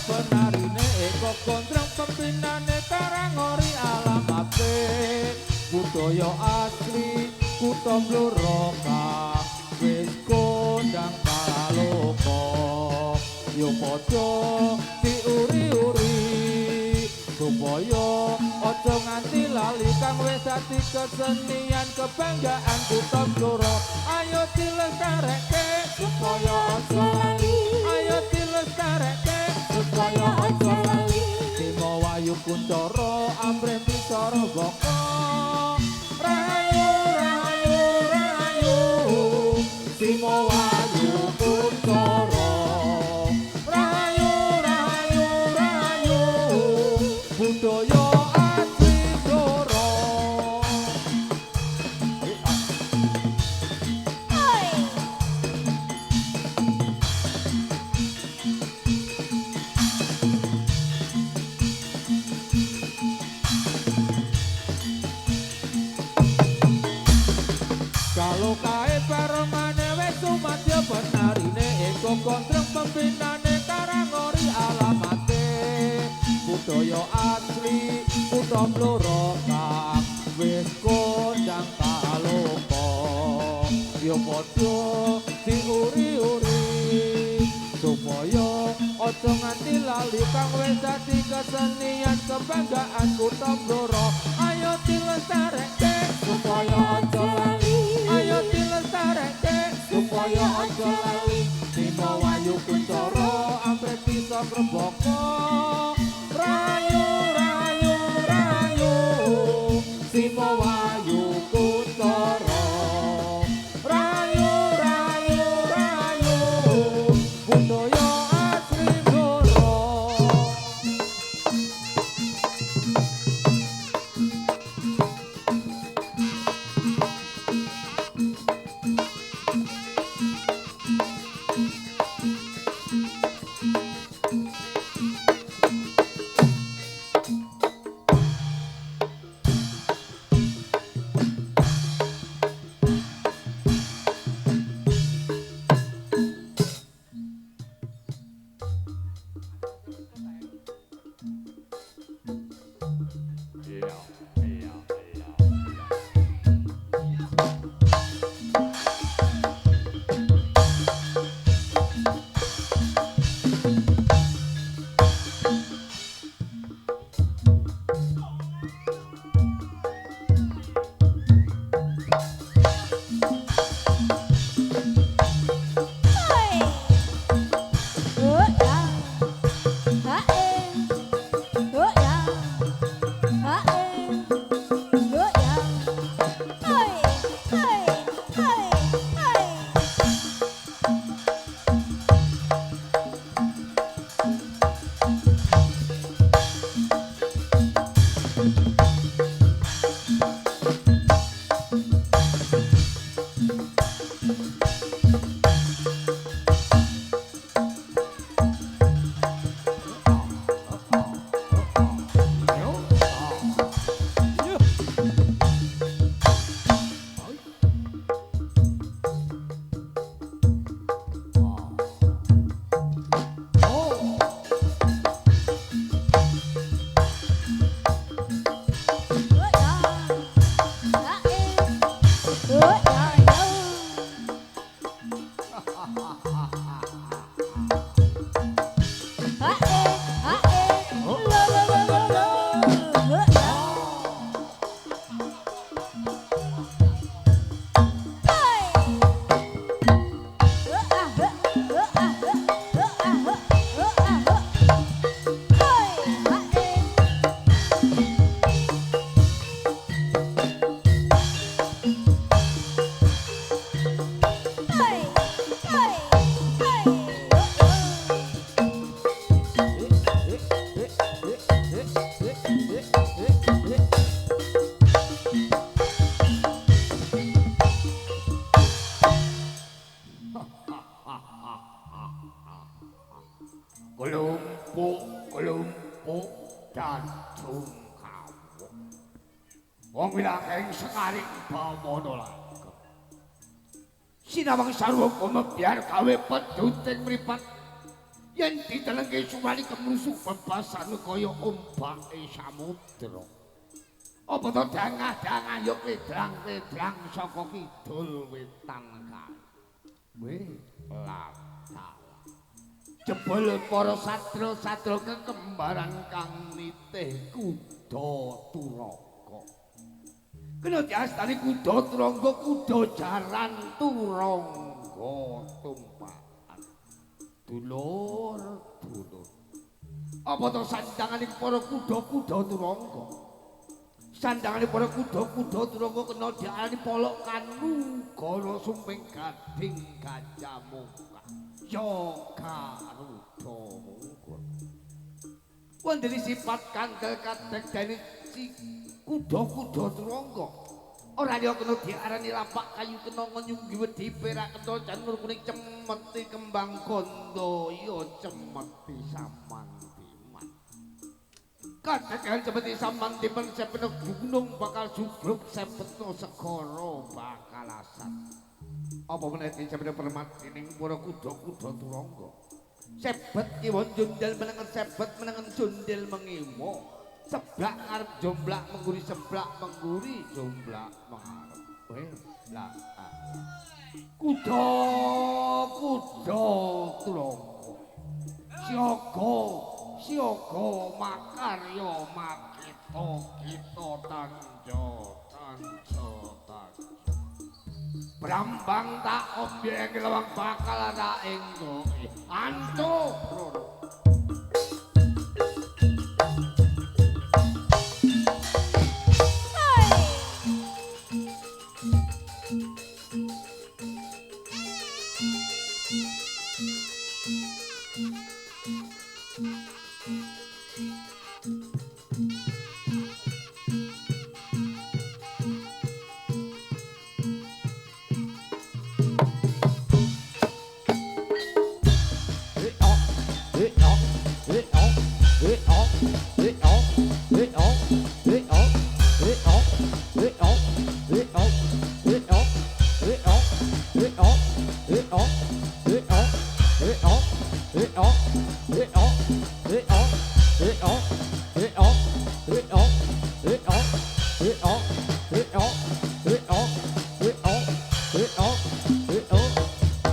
penarine eko gondrong pembinane karangori alamate budaya asli kutha Blora wis kondang kaloka yo padha diuri-uri supaya aja nganti lali kang wis dadi kesenian kebanggaan kutha Blora ayo dilestarekke supaya aja lali ayo dilestarekke supaya aja lali Simo Wayu Kuncoro amrih bicara baka rahayu rahayu rahayu Simo Wayu Kuncoro rahayu rahayu rahayu budaya asli Blora kalau kae paremane wis sumadya benarine eko gondrong pembinane karangori alamate budaya asli kutha Blora kang wis kondang kaloka yo padha diuri-uri supaya aja nganti lali kang wis dadi kesenian kebanggaan kutha Blora ayo dilestarekke supaya aja lali ayo dilestarekke supaya aja lali Simo Wayu Kuncoro amrih bisa krebaka rayu rayu rayu Simo Wayu Kuncoro rayu rayu rayu budaya asli Blora kelumpuk dan tungkawu. Wong wilakeng sekali pamono laga. Sinawang sarwa kumebyar gawe peduting mripat yen ditelengke suwali kemrusuk bebasan kaya ombake samudra. Apa to dangah-dangah yo wedang-wedang saka kidul wetan kae. Latala. Jebul para satria-satria kekembaran kang nitih kuda turaka. Kena diastani kuda turangga kuda jaran turangga tumpakan. Dulur. Apa to sandanganing para kuda-kuda turangga? Sandanganing para kuda-kuda turangga kena diarani polok kanu gana sumping gading gajah muka. Yoga ruda mungkur. Wonten sifat kandel kadek dene si kuda-kuda turangga. Ora liya kena diarani lapak kayu kena nyunggi wedi perak kena janur kuning cemeti kembang gondo ya cemeti samantiman. Kadhekan cemeti samantiman sepena gunung bakal jubruk sepetno segara bakal asat. Apa meneh sepena permatining para kuda-kuda turangga. Sebet kiwa jundel menengen sebet menengen jundel mengiwa. Seblak ngarep jomblak mengguri seblak mengguri jomblak mengarep. Lah kuda turangga. Siaga makarya makita kita tanja. Brambang tak obyek lawang bakal tak enggo. Antuk. It